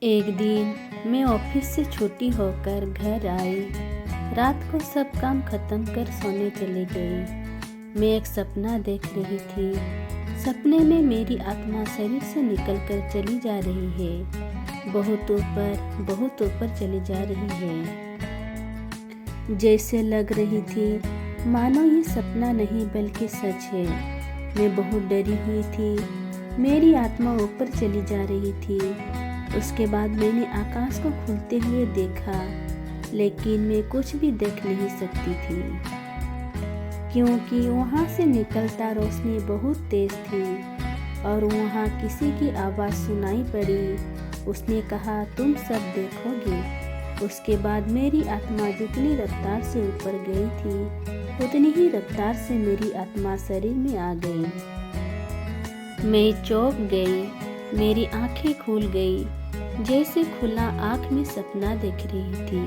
एक दिन मैं ऑफिस से छुट्टी होकर घर आई। रात को सब काम खत्म कर सोने चली गई। मैं एक सपना देख रही थी। सपने में मेरी आत्मा शरीर से निकलकर चली जा रही है। बहुत ऊपर चली जा रही है। जैसे लग रही थी मानो ये सपना नहीं बल्कि सच है। मैं बहुत डरी हुई थी। मेरी आत्मा ऊपर चली जा रही थी। उसके बाद मैंने आकाश को खुलते हुए देखा, लेकिन मैं कुछ भी देख नहीं सकती थी, क्योंकि वहाँ से निकलता रोशनी बहुत तेज थी और वहाँ किसी की आवाज़ सुनाई पड़ी। उसने कहा, तुम सब देखोगे। उसके बाद मेरी आत्मा जितनी रफ्तार से ऊपर गई थी, उतनी ही रफ्तार से मेरी आत्मा शरीर में आ गई। मैं चौंक गई। मेरी आंखें खुल गई, जैसे खुला आँख में सपना देख रही थी।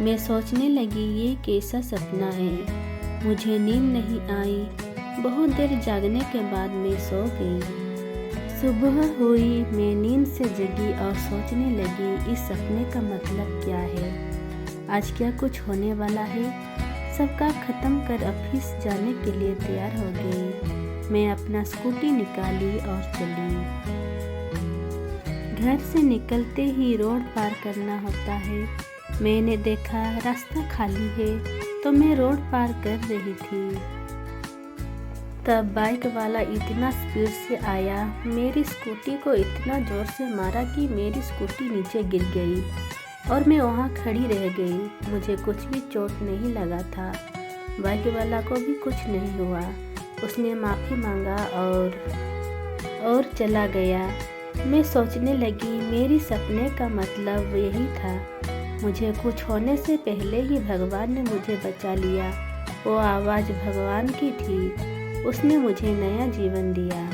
मैं सोचने लगी, ये कैसा सपना है। मुझे नींद नहीं आई। बहुत देर जागने के बाद मैं सो गई। सुबह हुई, मैं नींद से जगी और सोचने लगी, इस सपने का मतलब क्या है। आज क्या कुछ होने वाला है। सब काम खत्म कर ऑफिस जाने के लिए तैयार हो गई। मैं अपना स्कूटी निकाली और चली। घर से निकलते ही रोड पार करना होता है। मैंने देखा रास्ता खाली है, तो मैं रोड पार कर रही थी। तब बाइक वाला इतना स्पीड से आया, मेरी स्कूटी को इतना जोर से मारा कि मेरी स्कूटी नीचे गिर गई और मैं वहाँ खड़ी रह गई। मुझे कुछ भी चोट नहीं लगा था। बाइक वाला को भी कुछ नहीं हुआ। उसने माफ़ी मांगा और चला गया। मैं सोचने लगी, मेरी सपने का मतलब यही था। मुझे कुछ होने से पहले ही भगवान ने मुझे बचा लिया। वो आवाज़ भगवान की थी। उसने मुझे नया जीवन दिया।